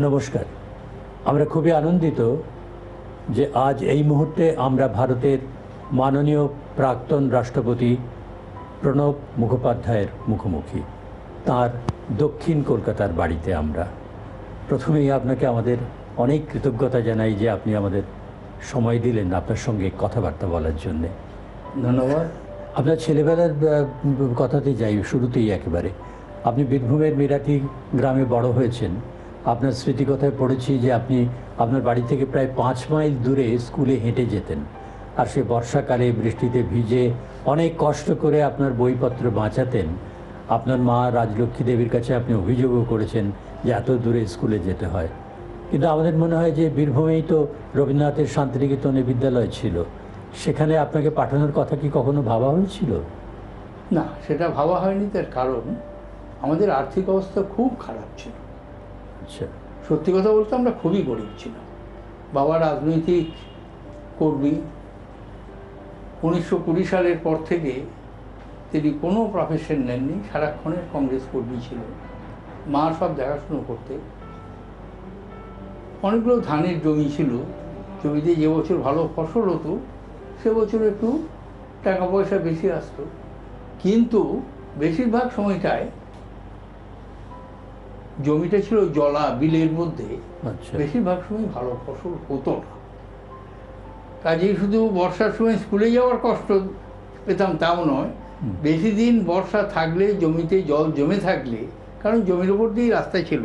নমস্কার। আমরা খুবই আনন্দিত যে আজ এই মুহূর্তে আমরা ভারতের মাননীয় প্রাক্তন রাষ্ট্রপতি প্রণব মুখোপাধ্যায়ের মুখোমুখি, তার দক্ষিণ কলকাতার বাড়িতে। আমরা প্রথমেই আপনাকে আমাদের অনেক কৃতজ্ঞতা জানাই যে আপনি আমাদের সময় দিলেন আপনার সঙ্গে কথাবার্তা বলার জন্যে। ধন্যবাদ। আপনার ছেলেবেলার কথাতে যাই শুরুতেই একেবারে। আপনি বীরভূমের মিরাটি গ্রামে বড় হয়েছেন। আপনার স্মৃতিকথায় পড়েছি যে আপনি আপনার বাড়ি থেকে প্রায় 5 মাইল দূরে স্কুলে হেঁটে যেতেন, আর সে বর্ষাকালে বৃষ্টিতে ভিজে অনেক কষ্ট করে আপনার বইপত্র বাঁচাতেন। আপনার মা রাজলক্ষ্মী দেবীর কাছে আপনি অভিযোগও করেছেন যে এত দূরে স্কুলে যেতে হয়। কিন্তু আমাদের মনে হয় যে বীরভূমেই তো রবীন্দ্রনাথের শান্তিনিকেতনে বিদ্যালয় ছিল, সেখানে আপনাকে পাঠানোর কথা কি কখনো ভাবা হয়েছিল? না, সেটা ভাবা হয়নি। তার কারণ আমাদের আর্থিক অবস্থা খুব খারাপ ছিল। আচ্ছা। সত্যি কথা বলতে আমরা খুবই গরিব ছিলাম। বাবা রাজনৈতিক কর্মী। 1920 সালের পর থেকে তিনি কোনো প্রফেশন নেননি, সারাক্ষণের কংগ্রেস কর্মী ছিল। মা সব দেখাশুনো করতে। অনেকগুলো ধানের জমি ছিল, জমিতে যে বছর ভালো ফসল হতো সে বছর একটু টাকা পয়সা বেশি আসতো, কিন্তু বেশিরভাগ সময়টায় জমিটা ছিল জলা বিলের মধ্যে। আচ্ছা। বেশিরভাগ সময় ভালো ফসল হতো না। কাজেই শুধু বর্ষার সময় স্কুলে যাওয়ার কষ্ট পেতাম তাও নয়, বেশি দিন বর্ষা থাকলে জমিতে জল জমে থাকলে, কারণ জমির উপর দিয়েই রাস্তা ছিল,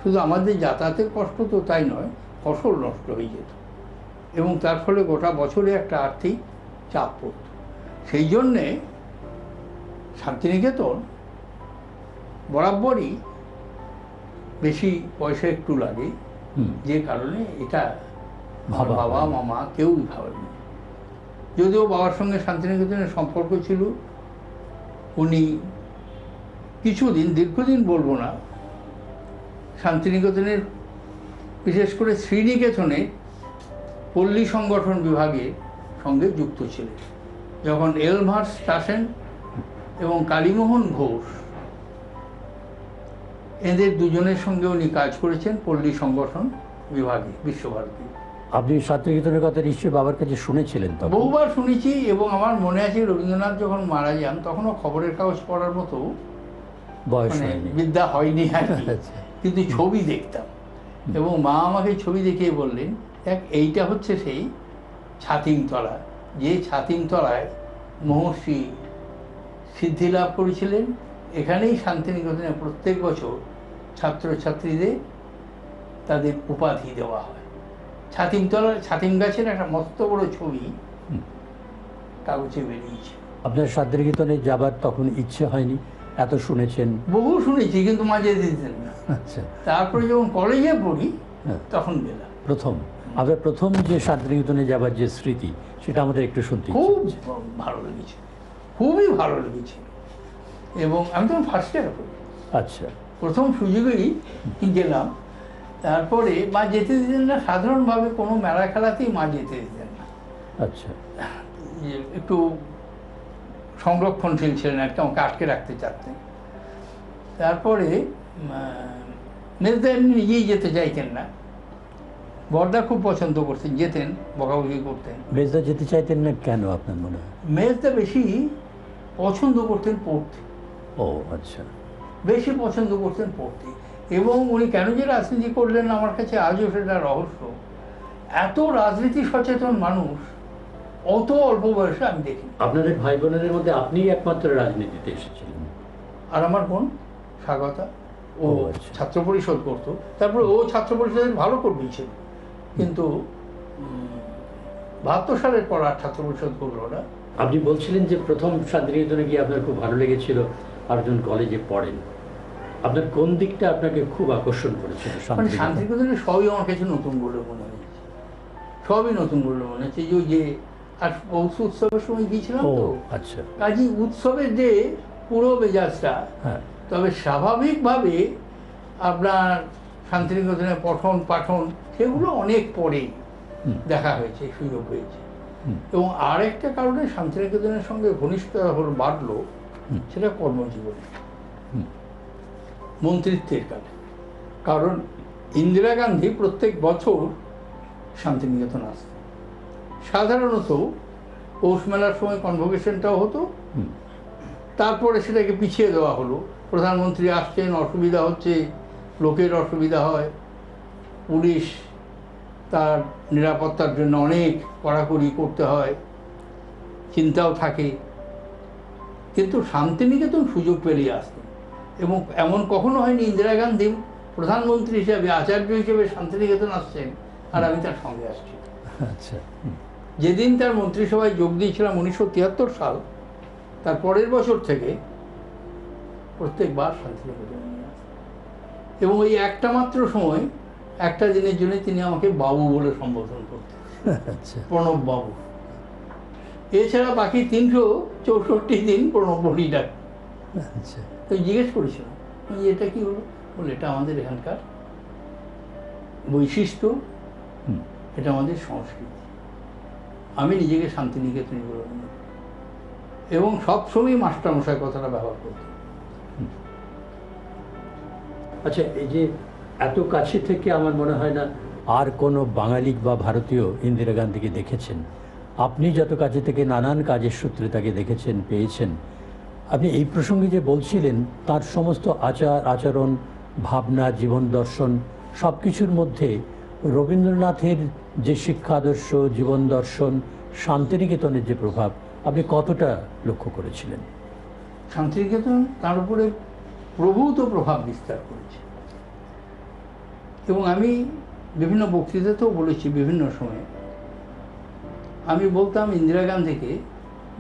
শুধু আমাদের যাতায়াতের কষ্ট তো তাই নয়, ফসল নষ্ট হয়ে যেত এবং তার ফলে গোটা বছরে একটা আর্থিক চাপ পড়ত। সেই জন্যে শান্তিনিকেতন বরাবরই বেশি পয়সা একটু লাগে, যে কারণে এটা বাবা মামা কেউই ভাবেনি। যদিও বাবার সঙ্গে শান্তিনিকেতনের সম্পর্ক ছিল, উনি কিছুদিন, দীর্ঘদিন বলবো না, শান্তিনিকেতনের বিশেষ করে শ্রীনিকেতনে পল্লী সংগঠন বিভাগের সঙ্গে যুক্ত ছিলেন। যখন এলমার্স টাসেন এবং কালীমোহন ঘোষ, এদের দুজনের সঙ্গে উনি কাজ করেছেন পল্লী সংগঠন বিভাগে বিশ্বভারতী। আপনি শান্তিনিকেতনের কথা নিশ্চয়ই বাবার কাছে শুনেছিলেন? তো বহুবার শুনেছি, এবং আমার মনে আছে রবীন্দ্রনাথ যখন মারা যান তখনও খবরের কাগজ পড়ার মতো বয়স মানে হয়নি, বিদ্যা হয়নি আর কি। কিন্তু ছবি দেখতাম, এবং মা আমাকে ছবি দেখিয়ে বললেন, দেখ এইটা হচ্ছে সেই ছাতিমতলা, যে ছাতিমতলায় মহর্ষি সিদ্ধি লাভ করেছিলেন। এখানেই শান্তিনিকেতনে প্রত্যেক বছর ছাত্রছাত্রীদের তাদের উপাধি দেওয়া হয়। ছাতিমতলার ছাতিম গাছের একটা মস্ত বড় ছবি কাগজে বেরিয়েছে। আপনার শান্তিনিকেতনে যাবার তখন ইচ্ছে হয়নি? এত শুনেছেন? বহু শুনেছি, কিন্তু মা যেতে দিতেন না। আচ্ছা। তারপরে যখন কলেজে পড়ি তখন গেলাম। আপনার প্রথম যে শান্তিনিকেতনে যাবার যে স্মৃতি, সেটা আমাদের একটু শুনতে খুব ভালো লেগেছে, খুবই ভালো লেগেছে। এবং আমি তখন ফার্স্ট ইয়ার পড়ি। আচ্ছা। প্রথম সুযোগেই গেলাম। তারপরে মা যেতে দিতেন না, সাধারণভাবে কোনো মেলা খেলাতেই মা যেতে দিতেন না। আচ্ছা। একটু সংরক্ষণশীল ছিলেন আর কি, আমাকে আটকে রাখতে চাচ্ছেন। তারপরে মেজদা এমনি নিজেই যেতে চাইতেন না, বড়দা খুব পছন্দ করতেন, যেতেন, বকাবকি করতেন। মেজদা যেতে চাইতেন না কেন আপনার মনে হয়? মেজদা বেশি পছন্দ করতেন পড়তে। ও আচ্ছা। বেশি পছন্দ করতেন পড়তে, এবং উনি কেন যে রাজনীতি করলেন আমার কাছে আজও সেটা রহস্য। এত রাজনীতি সচেতন মানুষ অত অল্প বয়সে আমি দেখি। আপনাদের ভাই বোনেদের মধ্যে আপনিই একমাত্র রাজনীতিতে এসেছিলেন? আর আমার বোন স্বাগতা, ও আচ্ছা। ছাত্র পরিষদ করতো। তারপরে ও ছাত্র পরিষদের ভালো কর্মী ছিল, কিন্তু 72 সালের পর আর ছাত্র পরিষদ করলো না। আপনি বলছিলেন যে প্রথম শান্তিনিকেতনে গিয়ে আপনার খুব ভালো লেগেছিল, আরেকজন কলেজে পড়েন। আপনার কোন দিকটা আপনাকে খুব আকর্ষণ করেছিল? মানে শান্তিনিকেতনে সবই আমার কাছে নতুন বলে মনে হয়েছে, সবই নতুন বলে মনে হচ্ছে। যে আর পৌষ উৎসবের সময় গিয়েছিলাম তো। আচ্ছা। কাজী উৎসবের যে পুরো মেজাজটা, তবে স্বাভাবিকভাবে আপনার শান্তিনিকেতনে পঠন পাঠন সেগুলো অনেক পরে দেখা হয়েছে, সুযোগ হয়েছে। এবং আর একটা কারণে শান্তিনিকেতনের সঙ্গে ঘনিষ্ঠতা বাড়লো, সেটা কর্মজীবনে, মন্ত্রিত্বের কালে। কারণ ইন্দিরা গান্ধী প্রত্যেক বছর শান্তিনিকেতন আসতেন। সাধারণত পৌষ মেলার সময় কনভোকেশনটাও হতো, তারপরে সেটাকে পিছিয়ে দেওয়া হলো। প্রধানমন্ত্রী আসছেন, অসুবিধা হচ্ছে, লোকের অসুবিধা হয়, পুলিশ তার নিরাপত্তার জন্য অনেক কড়াকড়ি করতে হয়, চিন্তাও থাকে। কিন্তু শান্তিনিকেতন সুযোগ পেলেই আসতেন। এবং এমন কখনো হয়নি ইন্দিরা গান্ধী প্রধানমন্ত্রী হিসেবে, আচার্য হিসেবে শান্তিনিকেতন আসছেন আর আমি তার সঙ্গে আসছি। আচ্ছা। যেদিন তার মন্ত্রিসভায় যোগ দিয়েছিলাম 1973 সাল, তার পরের বছর থেকে প্রত্যেকবার শান্তিনিকেতন নিয়ে আসতেন। এবং ওই একটা মাত্র সময়, একটা দিনের জন্য তিনি আমাকে বাবু বলে সম্বোধন করতেন, আচ্ছা। প্রণব বাবু। এছাড়া বাকি 364 দিন প্রণব বলেই ডাক। আচ্ছা। তো জিজ্ঞেস করেছিলাম যে এটা কি হলো? বলে এটা আমাদের এখানকার বৈশিষ্ট্য, এটা আমাদের সংস্কৃতি। আমি নিজেকে শান্তিনিকেতনী বলে মনে করি এবং সবসময় মাস্টারমশাই কথাটা ব্যবহার করতাম। আচ্ছা, এই যে এত কাছে থেকে আমার মনে হয় না আর কোনো বাঙালি বা ভারতীয় ইন্দিরা গান্ধীকে দেখেছেন। আপনি যত কাছে থেকে নানান কাজের সূত্রে তাকে দেখেছেন, পেয়েছেন। আপনি এই প্রসঙ্গে যে বলছিলেন, তার সমস্ত আচার আচরণ, ভাবনা, জীবন দর্শন সব কিছুর মধ্যে রবীন্দ্রনাথের যে শিক্ষা আদর্শ, জীবন দর্শন, শান্তিনিকেতনের যে প্রভাব আপনি কতটা লক্ষ্য করেছিলেন? শান্তিনিকেতন তার উপরে প্রভূত প্রভাব বিস্তার করেছে। এবং আমি বিভিন্ন বক্তৃতাতেও বলেছি, বিভিন্ন সময়ে আমি বলতাম ইন্দিরা গান্ধীকে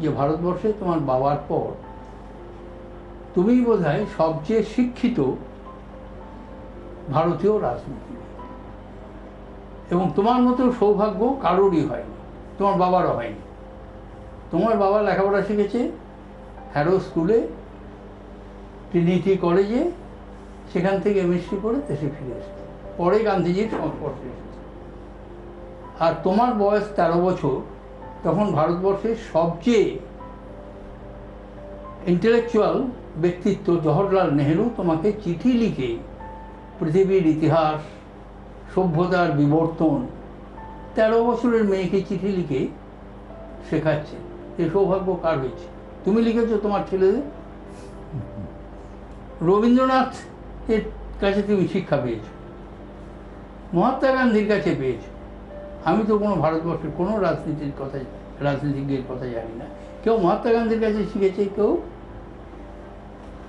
যে ভারতবর্ষে তোমার বাবার পর তুমিই বোধহয় সবচেয়ে শিক্ষিত ভারতীয় রাজনীতিবিদ, এবং তোমার মতো সৌভাগ্য কারোরই হয়নি, তোমার বাবারও হয়নি। তোমার বাবা লেখাপড়া শিখেছে হ্যারো স্কুলে, ট্রিনিটি কলেজে, সেখান থেকে এমএসসি করে দেশে ফিরে এসেছে, পরে গান্ধীজির সংস্পর্শে এসেছে। আর তোমার বয়স 13 বছর, তখন ভারতবর্ষের সবচেয়ে ইন্টেলেকচুয়াল ব্যক্তিত্ব জওহরলাল নেহেরু তোমাকে চিঠি লিখে পৃথিবীর ইতিহাস, সভ্যতার বিবর্তন 13 বছরের মেয়েকে চিঠি লিখে শেখাচ্ছে। এ সৌভাগ্য কার হয়েছে? তুমি লিখেছো, তোমার ছেলেদের। রবীন্দ্রনাথ এর কাছে তুমি শিক্ষা পেয়েছো, মহাত্মা গান্ধীর কাছে পেয়েছো। আমি তো কোনো ভারতবর্ষের কোনো রাজনীতিজ্ঞের কথা জানি না। কেউ মহাত্মা গান্ধীর কাছে শিখেছে, কেউ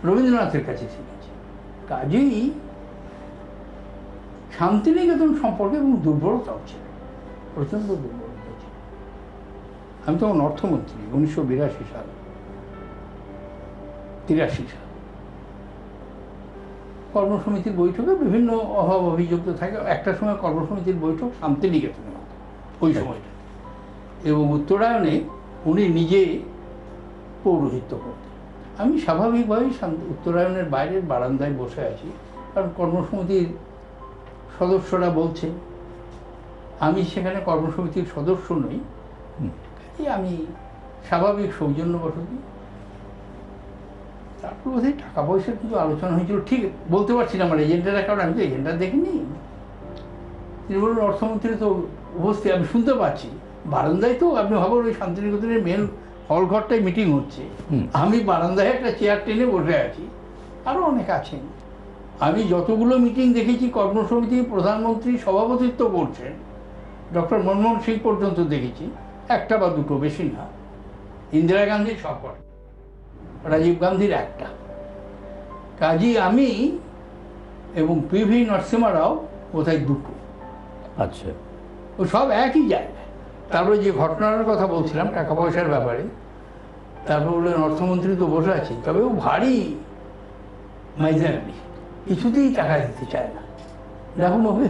রবীন্দ্রনাথের কাছে শিখেছে। কাজেই শান্তিনিকেতন সম্পর্কে এবং দুর্বলতাও ছিল, প্রচণ্ড দুর্বলতা ছিল। আমি তখন অর্থমন্ত্রী, 1982 সাল, 83 সাল। কর্মসমিতির বৈঠকে বিভিন্ন অভাব অভিযোগ তো থাকে। একটা সময় কর্মসমিতির বৈঠক শান্তিনিকেতনে হতো ওই সময়টা, এবং উত্তরায়ণে উনি নিজে পৌরোহিত্য করতেন। আমি স্বাভাবিকভাবেই উত্তরায়ণের বাইরের বারান্দায় বসে আছি, কারণ কর্মসমিতির সদস্যরা বলছে, আমি সেখানে কর্মসমিতির সদস্য নই, আমি স্বাভাবিক সৌজন্যবশত। তারপর বোধহয় টাকা পয়সার কিছু আলোচনা হয়েছিল, ঠিক বলতে পারছি না, আমার এজেন্টের কারণ আমি তো এজেন্টটা দেখিনি। তিনি বললেন অর্থমন্ত্রী তো উপস্থিত, আমি শুনতে পাচ্ছি বারান্দায়। তো আপনি ভাবেন ওই শান্তিনিকেতনের মেন হল ঘরটায় মিটিং হচ্ছে, আমি বারান্দায় একটা চেয়ার টেনে বসে আছি, আরও অনেক আছেন। আমি যতগুলো মিটিং দেখেছি কর্মসমিতি, প্রধানমন্ত্রী সভাপতিত্ব করছেন, ডক্টর মনমোহন সিং পর্যন্ত দেখেছি, একটা বা দুটো, বেশি না। ইন্দিরা গান্ধীর সব করে, রাজীব গান্ধীর একটা। কাজী আমি এবং পিভি নরসিমহা রাও বোধহয় দুটো। আচ্ছা। ও সব একই জায়গায়। তারপরে যে ঘটনার কথা বলছিলাম টাকা পয়সার ব্যাপারে, তারপর বললেন অর্থমন্ত্রী তো বসে আছে, তবে ও ভারী মাইজারি, কিছুতেই টাকা দিতে চায় না। এখন হবে,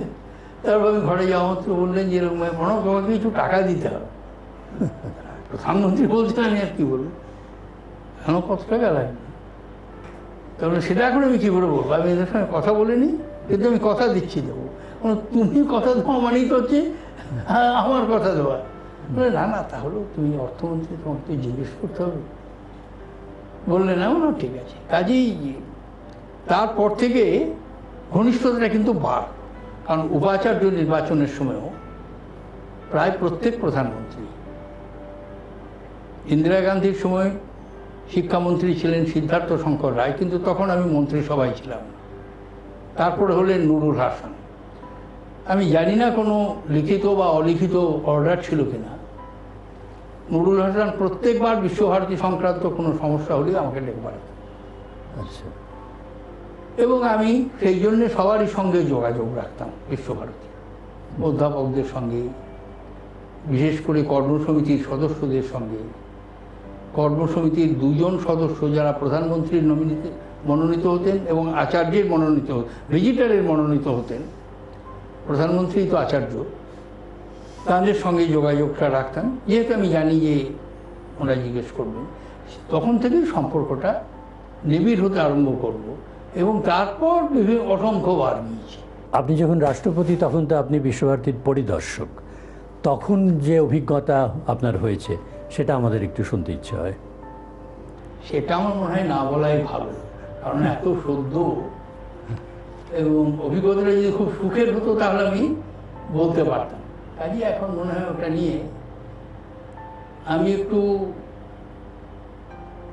তারপর আমি ঘরে যাওয়া মাত্র বললেন যে এরকম প্রণব, তোমাকে কিছু টাকা দিতে হবে। প্রধানমন্ত্রী বলছেন, আমি আর কি বলবো, কেন কত টাকা লাগবে? তাহলে সেটা এখন আমি কী করে বলবো? আমি এদের সঙ্গে কথা বলিনি, কিন্তু আমি কথা দিচ্ছি দেবো। তুমি কথা দেওয়া মানেই তো হচ্ছে আমার কথা দেওয়া। বলে না না, তাহলেও তুমি অর্থমন্ত্রী, তোমাকে তো জিজ্ঞেস করতে হবে। বললেন না, ঠিক আছে। কাজেই তারপর থেকে ঘনিষ্ঠতাটা কিন্তু বাড়। কারণ উপাচার্য নির্বাচনের সময়ও প্রায় প্রত্যেক প্রধানমন্ত্রী, ইন্দিরা গান্ধীর সময় শিক্ষামন্ত্রী ছিলেন সিদ্ধার্থ শঙ্কর রায়, কিন্তু তখন আমি মন্ত্রিসভায় ছিলাম না। তারপরে হলেন নুরুল হাসান। আমি জানি না কোনো লিখিত বা অলিখিত অর্ডার ছিল কিনা, নুরুল হাসান প্রত্যেকবার বিশ্বভারতী সংক্রান্ত কোনো সমস্যা হলে আমাকে ডেকে পাঠাতেন। আচ্ছা, এবং আমি সেই জন্যে সবারই সঙ্গে যোগাযোগ রাখতাম, বিশ্বভারতী অধ্যাপকদের সঙ্গে, বিশেষ করে কর্মসমিতির সদস্যদের সঙ্গে। কর্মসমিতির 2 জন সদস্য যারা প্রধানমন্ত্রীর মনোনীত হতেন এবং আচার্যের মনোনীত, ভিজিটারের মনোনীত হতেন, প্রধানমন্ত্রী তো আচার্য, তাদের সঙ্গে যোগাযোগটা রাখতাম, যেহেতু আমি জানি যে ওরা জিজ্ঞেস করবেন। তখন থেকেই সম্পর্কটা নিবিড় হতে আরম্ভ করব এবং তারপর বিভিন্ন অসংখ্যবার নিয়েছি। আপনি যখন রাষ্ট্রপতি তখন তো আপনি বিশ্বভারতীর পরিদর্শক, তখন যে অভিজ্ঞতা আপনার হয়েছে সেটা আমাদের একটু শুনতে ইচ্ছে হয়। সেটা আমার মনে হয় না বলাই ভালো, কারণ এত সদ্য এবং অভিজ্ঞতাটা যদি খুব সুখের হতো তাহলে আমি বলতে পারতাম। কাজে এখন মনে হয় ওটা নিয়ে আমি একটু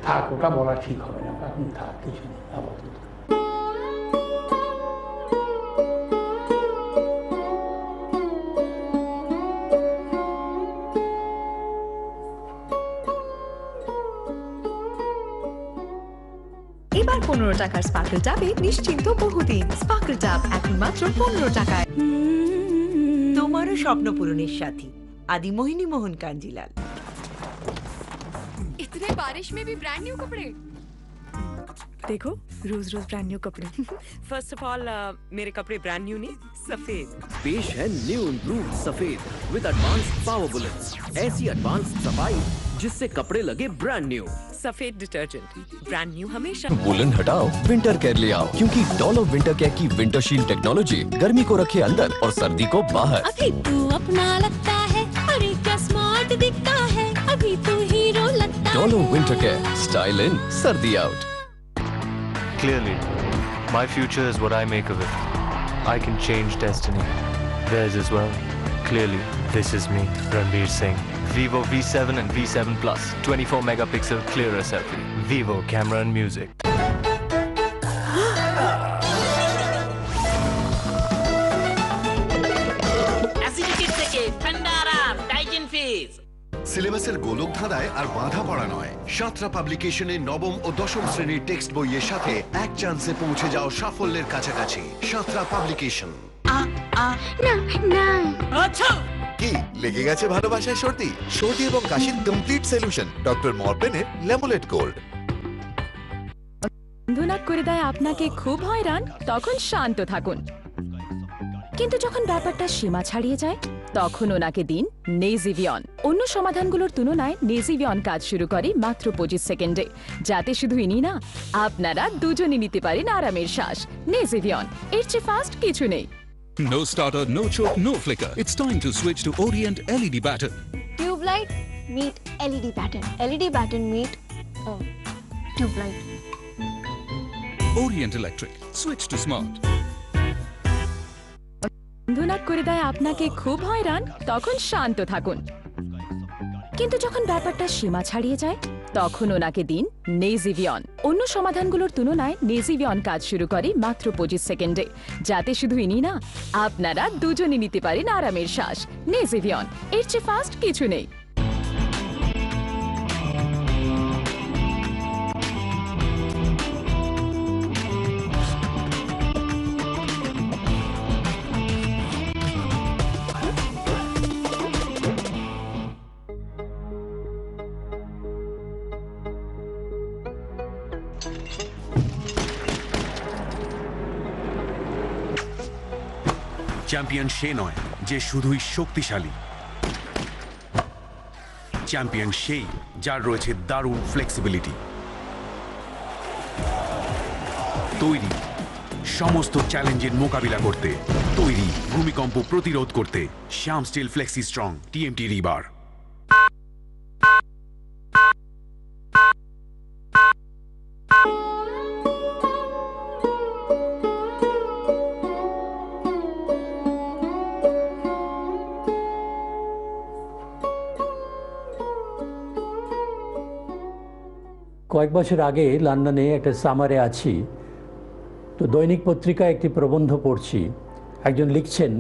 থাক, ওটা বলা ঠিক হবে না, এখন থাক, কিছু নেই আপাতত। এবার 15 টাকার স্পার্কল ট্যাবে নিশ্চিন্ত বহুদিন। স্পার্কল ট্যাব এখন মাত্র 15 টাকায়। তোমারও স্বপ্ন পূরণের সাথী आदि मोहिनी मोहन कांजीलाल। इतने बारिश में भी ब्रांड न्यू कपड़े। देखो रोज रोज ब्रांड न्यू कपड़े। फर्स्ट ऑफ ऑल मेरे कपड़े ब्रांड न्यू नहीं, सफेद। पेश है न्यू इम्प्रूव सफेद विद एडवांस पावर बुलेट्स। ऐसी एडवांस सफाई जिससे कपड़े लगे ब्रांड न्यू। सफेद डिटर्जेंट ब्रांड न्यू हमेशा। वुलन हटाओ, विंटर केयर ले आओ, क्योंकि डॉलो विंटर केयर की विंटर शील्ड टेक्नोलॉजी गर्मी को रखे अंदर और सर्दी को बाहर। अभी तू अपना लगता है, अरे क्या स्मार्ट दिखता है, अभी तू हीरो लगता है। डॉलो विंटर केयर, स्टाइल इन, सर्दी out. Clearly, my future is what I make of it. I can change destiny. Theirs as well. Clearly, this is me, Ranveer Singh. Vivo V7 and V7 Plus, 24 megapixel clearer selfie. Vivo camera and music. অ্যাসিডিটির থেকে ঠান্ডা আরাম, ডাইজেন ফিজ। সিলেবাসের গোলক ধাঁধায় আর বাঁধা পড়া নয়। সাঁতরা পাবলিকেশনের নবম ও দশম শ্রেণীর টেক্সট বইয়ের সাথে এক চান্সে পৌঁছে যাও সাফল্যের কাছাকাছি। সাঁতরা পাবলিকেশন। না না আচ্ছা কি লেগে গেছে ভালোবাসায় সর্দি? সর্দি এবং কাশির কমপ্লিট সলিউশন ডক্টর মরপেনের লেমোলেট গোল্ড। বন্ধুনাথ করে দেয় আপনাকে খুব হয়রান, তখন শান্ত থাকুন। কিন্তু যখন ব্যাপারটা সীমা ছাড়িয়ে যায় তখন ওনাকে দিন নেজিভিয়ন। অন্য সমাধানগুলোর তুলনায় নেজিভিয়ন কাজ শুরু করে মাত্র 25 সেকেন্ডে, যাতে শুধু ইনি না, আপনারা দুজনই নিতে পারেন আরামের শ্বাস। নেজিভিয়ন, এর চেয়ে ফাস্ট কিছু নেই। No starter, no choke, no flicker. It's time to switch to Orient LED batten. Tube light meet LED pattern, LED pattern meet tube light. Orient Electric. Switch to smart. বন্ধুনাথ করে দেয় আপনাকে খুব হয়রান, তখন শান্ত থাকুন। কিন্তু যখন ব্যাপারটা সীমা ছাড়িয়ে যায় তখন ওনাকে দিন নেজিভিয়ন। অন্য সমাধানগুলোর তুলনায় নেজিভিয়ন কাজ শুরু করে মাত্র 25 সেকেন্ডে, যাতে শুধু ইনি না, আপনারা দুজনই নিতে পারেন আরামের শ্বাস। নেজিভিয়ন, এর চেয়ে ফাস্ট কিছু নেই। চ্যাম্পিয়ন সে নয় যে শুধুই শক্তিশালী, চ্যাম্পিয়ন সেই যার রয়েছে দারুণ ফ্লেক্সিবিলিটি। তৈরি সমস্ত চ্যালেঞ্জের মোকাবিলা করতে, তৈরি ভূমিকম্প প্রতিরোধ করতে। শ্যাম স্টিল ফ্লেক্সি স্ট্রং টিএমটি রিবার। কয়েক বছর আগে লন্ডনে একটা সামারে আছি, তো দৈনিক পত্রিকায় একটি প্রবন্ধ পড়ছি। একজন লিখছেন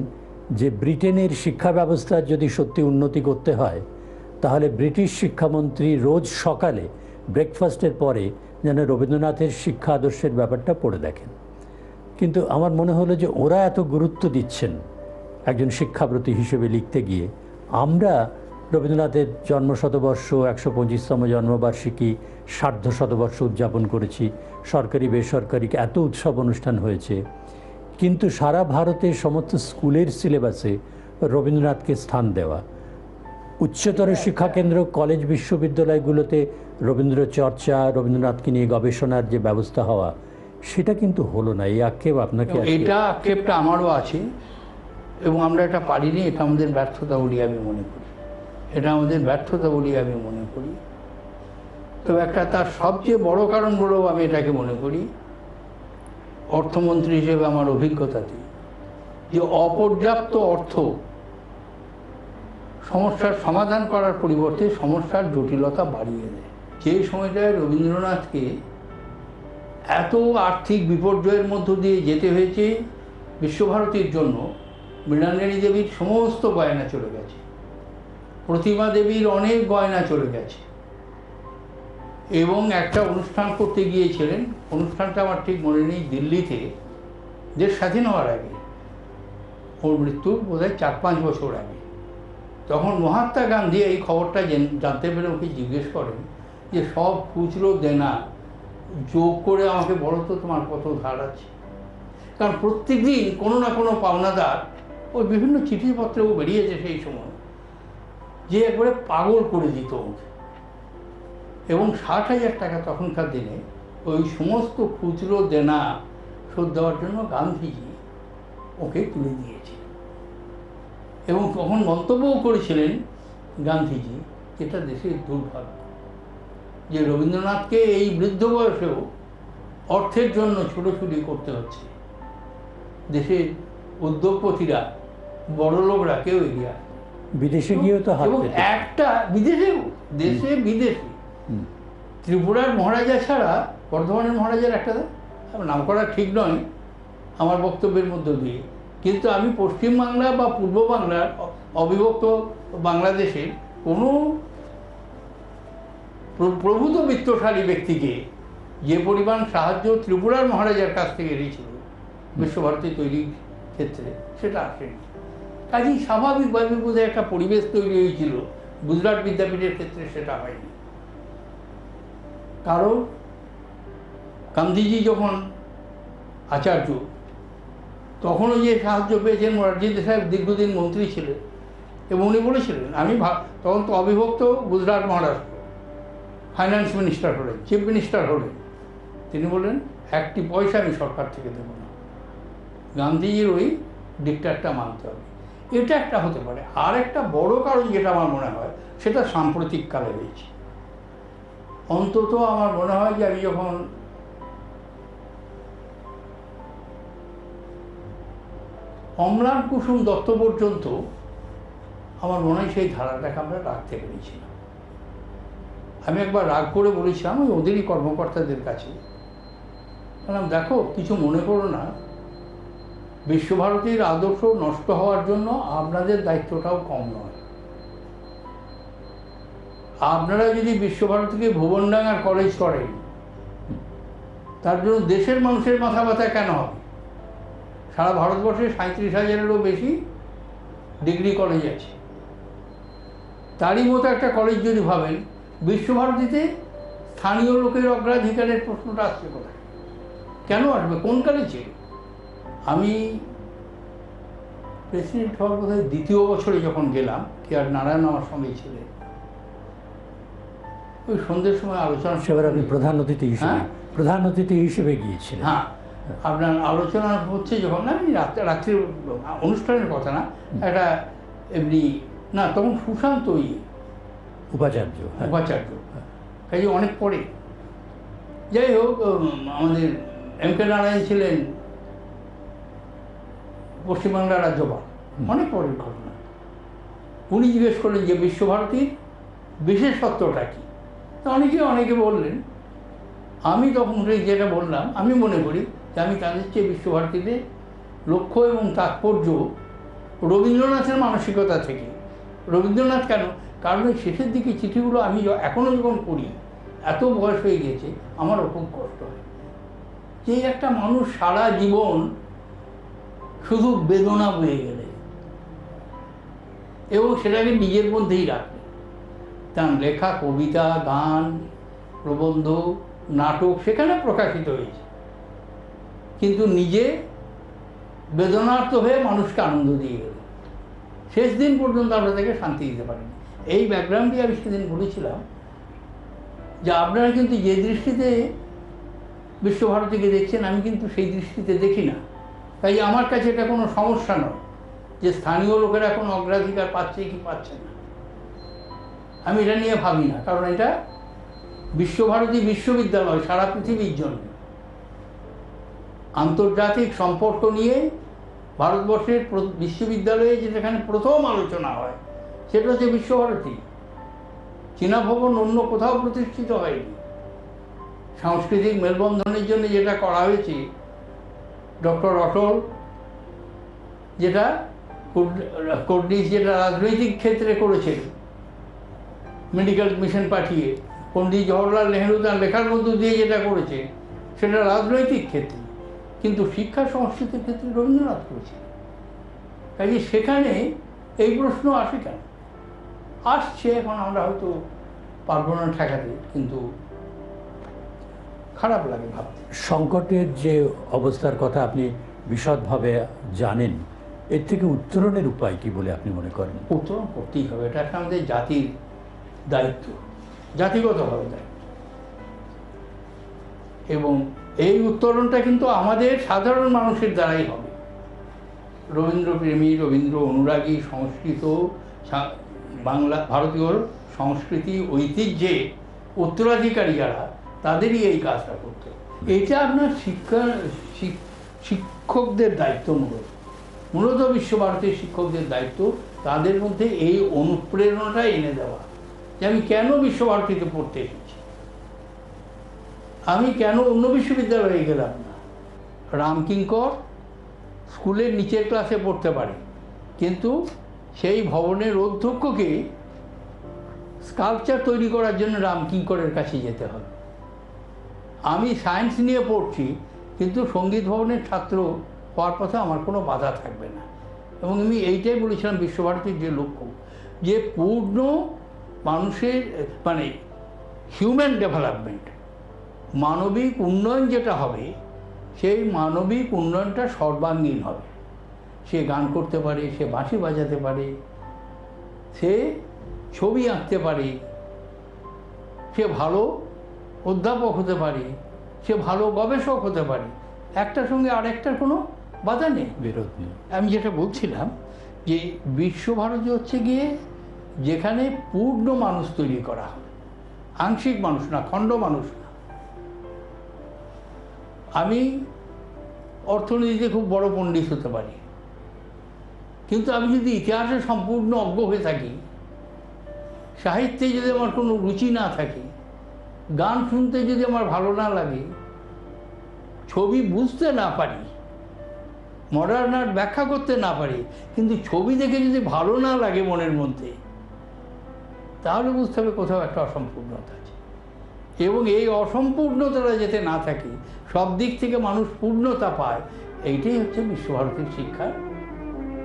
যে ব্রিটেনের শিক্ষা ব্যবস্থার যদি সত্যি উন্নতি করতে হয় তাহলে ব্রিটিশ শিক্ষামন্ত্রী রোজ সকালে ব্রেকফাস্টের পরে যেন রবীন্দ্রনাথের শিক্ষা আদর্শের ব্যাপারটা পড়ে দেখেন। কিন্তু আমার মনে হলো যে ওরা এত গুরুত্ব দিচ্ছেন একজন শিক্ষাব্রতী হিসেবে লিখতে গিয়ে, আমরা রবীন্দ্রনাথের জন্মশতবর্ষ, ১২৫তম জন্মবার্ষিকী, সার্ধ শতবর্ষ উদযাপন করেছি, সরকারি বেসরকারি এত উৎসব অনুষ্ঠান হয়েছে, কিন্তু সারা ভারতের সমস্ত স্কুলের সিলেবাসে রবীন্দ্রনাথকে স্থান দেওয়া, উচ্চতর শিক্ষাকেন্দ্র কলেজ বিশ্ববিদ্যালয়গুলোতে রবীন্দ্র চর্চা, রবীন্দ্রনাথকে নিয়ে গবেষণার যে ব্যবস্থা হওয়া, সেটা কিন্তু হলো না। এই আক্ষেপ আপনাকে? এটা আক্ষেপটা আমারও আছে এবং আমরা এটা পারিনি। এটা আমাদের ব্যর্থতা বলে আমি মনে করি, এটা আমাদের ব্যর্থতা বলে আমি মনে করি। তবে একটা তার সবচেয়ে বড় কারণ বলেও আমি এটাকে মনে করি, অর্থমন্ত্রী হিসেবে আমার অভিজ্ঞতাতে, যে অপর্যাপ্ত অর্থ সমস্যার সমাধান করার পরিবর্তে সমস্যার জটিলতা বাড়িয়ে দেয়। যে সময়টায় রবীন্দ্রনাথকে এত আর্থিক বিপর্যয়ের মধ্য দিয়ে যেতে হয়েছে, বিশ্বভারতীর জন্য মৃণালিনী দেবীর সমস্ত গয়না চলে গেছে, প্রতিমা দেবীর অনেক গয়না চলে গেছে, এবং একটা অনুষ্ঠান করতে গিয়েছিলেন, অনুষ্ঠানটা আমার ঠিক মনে নেই, দিল্লিতে, দেশ স্বাধীন হওয়ার আগে, ওর মৃত্যুর বোধহয় ৪-৫ বছর আগে। তখন মহাত্মা গান্ধী এই খবরটা জানতে পেরে ওকে জিজ্ঞেস করেন যে সব খুচরো দেনা যোগ করে আমাকে বলো তো তোমার কত ধার আছে। কারণ প্রত্যেক দিন কোনো না কোনো পাওনাদার, ওই বিভিন্ন চিঠিপত্রেও বেরিয়েছে সেই সময়, যে একবারে পাগল করে দিত ওকে, এবং ৬০,০০০ টাকা তখনকার দিনে ওই সমস্ত খুচরো দেনা শোধ দেওয়ার জন্য গান্ধীজি ওকে তুলে দিয়েছে। এবং তখন মন্তব্যও করেছিলেন গান্ধীজি, এটা দেশের দুর্ভাগ্য যে রবীন্দ্রনাথকে এই বৃদ্ধ বয়সেও অর্থের জন্য ছুটোছুটি করতে হচ্ছে। দেশের উদ্যোগপতিরা, বড়লোকরা কেউ এগিয়ে আসে, বিদেশে গিয়েও তো হাত পেতে, একটা বিদেশেও, দেশে বিদেশে। ত্রিপুরার মহারাজা ছাড়া বর্ধমানের মহারাজার একটা নাম করা ঠিক নয় আমার বক্তব্যের মধ্য দিয়ে, কিন্তু আমি পশ্চিমবাংলা বা পূর্ব বাংলার অবিভক্ত বাংলাদেশের কোনো প্রভূত বিত্তশালী ব্যক্তিকে যে পরিমাণ সাহায্য ত্রিপুরার মহারাজার কাছ থেকে এসেছিল বিশ্বভারতী তৈরির ক্ষেত্রে, সেটা আসেনি। কাজেই স্বাভাবিকভাবে বোধহয় একটা পরিবেশ তৈরি হয়েছিল, গুজরাট বিদ্যাপীঠের ক্ষেত্রে সেটা হয়নি। কারণ গান্ধীজি যখন আচার্য, তখনও যে সাহায্য পেয়েছেন, মোরারজি দেশাই দীর্ঘদিন মন্ত্রী ছিলেন, এবং উনি বলেছিলেন, আমি তখন তো অবিভক্ত গুজরাট মহারাষ্ট্র, ফাইন্যান্স মিনিস্টার হলেন, চিফ মিনিস্টার হলেন, তিনি বললেন 1টি পয়সা আমি সরকার থেকে দেব না, গান্ধীজির ওই ডিক্টেটটা মানতে হবে। এটা একটা হতে পারে। আর একটা বড় কারণ যেটা আমার মনে হয়, সেটা সাম্প্রতিককালে হয়েছে। অন্তত আমার মনে হয় যে আমি যখন অম্লান কুসুম দত্ত পর্যন্ত, আমার মনে হয় সেই ধারাটাকে আমরা রাখতে পেরেছিলাম। আমি একবার রাগ করে বলেছিলাম ওই ওদেরই কর্মকর্তাদের কাছে, বললাম দেখো, কিছু মনে করো না, বিশ্বভারতীর আদর্শ নষ্ট হওয়ার জন্য আপনাদের দায়িত্বটাও কম নয়। আপনারা যদি বিশ্বভারতীকে ভুবনডাঙ্গার কলেজ করেন, তার জন্য দেশের মানুষের মাথা ব্যথা কেন হবে? সারা ভারতবর্ষে 37,000-এরও বেশি ডিগ্রি কলেজ আছে, তারই মতো একটা কলেজ যদি ভাবেন, বিশ্বভারতীতে স্থানীয় লোকের অগ্রাধিকারের প্রশ্নটা আসছে কোথায়? কেন আসবে? কোন কালে ছিল? আমি প্রেসিডেন্ট হওয়ার বোধহয় 2য় বছরে যখন গেলাম, কে আর নারায়ণ আমার সঙ্গে ছিলেন, ওই সন্ধ্যের সময় আলোচনা, সেবার আপনি প্রধান অতিথি হিসেবে গিয়েছিলেন। হ্যাঁ, আপনার আলোচনা হচ্ছে যখন, আমি রাত্রির অনুষ্ঠানের কথা না, একটা এমনি না, তখন সুশান্ত উপাচার্য, কাজে অনেক পরে। যাই হোক, আমাদের M.K. নারায়ণ ছিলেন পশ্চিমবাংলার রাজ্যপাল, অনেক পরের ঘটনা। উনি জিজ্ঞেস করলেন যে বিশ্বভারতীর বিশেষত্বটা কী? অনেকে বললেন আমি তখন যেটা বললাম, আমি মনে করি যে আমি তাদের চেয়ে বিশ্বভারতীতে লক্ষ্য এবং তাৎপর্য রবীন্দ্রনাথের মানসিকতা থেকে। রবীন্দ্রনাথ কেন? কারণ ওই শেষের দিকে চিঠিগুলো আমি এখনও যখন পড়ি, এত বয়স হয়ে গেছে, আমারও খুব কষ্ট হয় যে একটা মানুষ সারা জীবন শুধু বেদনা বয়ে গেলে এবং সেটাকে নিজের মধ্যেই রাখে। তার লেখা কবিতা, গান, প্রবন্ধ, নাটক সেখানে প্রকাশিত হয়েছে, কিন্তু নিজে বেদনার্ত হয়ে মানুষকে আনন্দ দিয়ে গেল। শেষ দিন পর্যন্ত আমরা তাকে শান্তি দিতে পারিনি। এই ব্যাকগ্রাউন্ডে আমি সেদিন বলেছিলাম যে আপনারা কিন্তু যে দৃষ্টিতে বিশ্বভারতীকে দেখছেন, আমি কিন্তু সেই দৃষ্টিতে দেখি না। তাই আমার কাছে এটা কোনো সমস্যা নয় যে স্থানীয় লোকেরা কোনো অগ্রাধিকার পাচ্ছে কি পাচ্ছে না, আমি এটা নিয়ে ভাবি না। কারণ এটা বিশ্বভারতী বিশ্ববিদ্যালয় সারা পৃথিবীর জন্য আন্তর্জাতিক সম্পর্ক নিয়ে ভারতবর্ষের বিশ্ববিদ্যালয়ে যেখানে প্রথম আলোচনা হয় সেটা হচ্ছে বিশ্বভারতী। চীনা ভবন অন্য কোথাও প্রতিষ্ঠিত হয়নি। সাংস্কৃতিক মেলবন্ধনের জন্য যেটা করা হয়েছে, ডক্টর অটল যেটা কর্নিশ যেটা রাজনৈতিক ক্ষেত্রে করেছেন, মেডিকেল মিশন পাঠিয়ে, পণ্ডিত জওহরলাল নেহরু তার লেখার মধ্য দিয়ে যেটা করেছে সেটা রাজনৈতিক ক্ষেত্রে, কিন্তু শিক্ষা সংস্কৃতির ক্ষেত্রে রবীন্দ্রনাথ করেছে। কাজে সেখানে এই প্রশ্ন আসে কেন? আসছে, এখন আমরা হয়তো পারবো না ঠেকাতে, কিন্তু খারাপ লাগে ভাবতে। সংকটের যে অবস্থার কথা আপনি বিশদভাবে জানেন, এর থেকে উত্তরণের উপায় কি বলে আপনি মনে করেন? উত্তরণ করতেই হবে, এটা একটা আমাদের জাতির দায়িত্ব, জাতিগতভাবে দায়িত্ব। এবং এই উত্তরণটা কিন্তু আমাদের সাধারণ মানুষের দ্বারাই হবে। রবীন্দ্রপ্রেমী, রবীন্দ্র অনুরাগী, সংস্কৃত বাংলা ভারতীয় সংস্কৃতি ঐতিহ্যে উত্তরাধিকারী যারা, তাদেরই এই কাজটা করতে হবে। এটা আপনার শিক্ষকদের দায়িত্ব, মূলত বিশ্বভারতীর শিক্ষকদের দায়িত্ব তাদের মধ্যে এই অনুপ্রেরণাটা এনে দেওয়া যে আমি কেন বিশ্বভারতীতে পড়তে এসেছি, আমি কেন অন্য বিশ্ববিদ্যালয়ে গেলাম না। রামকিঙ্কর স্কুলের নিচের ক্লাসে পড়তে পারে, কিন্তু সেই ভবনের অধ্যক্ষকে স্কাল্পচার তৈরি করার জন্য রামকিঙ্করের কাছে যেতে হবে। আমি সায়েন্স নিয়ে পড়ছি, কিন্তু সঙ্গীত ভবনের ছাত্র হওয়ার পথে আমার কোনো বাধা থাকবে না। এবং আমি এইটাই বলেছিলাম বিশ্বভারতীর যে লক্ষ্য, যে পূর্ণ মানুষের মানে হিউম্যান ডেভেলপমেন্ট, মানবিক উন্নয়ন যেটা হবে, সেই মানবিক উন্নয়নটা সর্বাঙ্গীন হবে। সে গান করতে পারে, সে বাঁশি বাজাতে পারে, সে ছবি আঁকতে পারে, সে ভালো অধ্যাপক হতে পারে, সে ভালো গবেষক হতে পারে, একটার সঙ্গে আরেকটার কোনো বাধা নেই, বিরোধ নেই। আমি যেটা বলছিলাম যে বিশ্বভারতী হচ্ছে গিয়ে যেখানে পূর্ণ মানুষ তৈরি করা হয়, আংশিক মানুষ না, খণ্ড মানুষ না। আমি অর্থনীতিতে খুব বড় পণ্ডিত হতে পারি, কিন্তু আমি যদি ইতিহাসে সম্পূর্ণ অজ্ঞ হয়ে থাকি, সাহিত্যে যদি আমার কোনো রুচি না থাকে, গান শুনতে যদি আমার ভালো না লাগে, ছবি বুঝতে না পারি, মডার্ন আর্ট ব্যাখ্যা করতে না পারি, কিন্তু ছবি দেখে যদি ভালো না লাগে মনের মধ্যে, তাহলে বুঝতে হবে কোথাও একটা অসম্পূর্ণতা আছে। এবং এই অসম্পূর্ণতাটা যাতে না থাকে, সব দিক থেকে মানুষ পূর্ণতা পায়, এইটাই হচ্ছে বিশ্বভারতীর শিক্ষার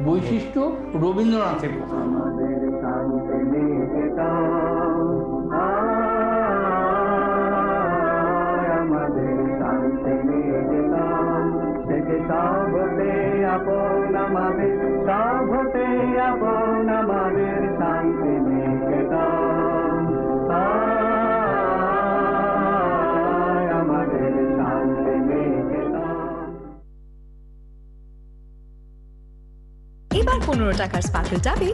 বৈশিষ্ট্য, রবীন্দ্রনাথের কথা। এবার 15 টাকার স্পার্কল ট্যাবে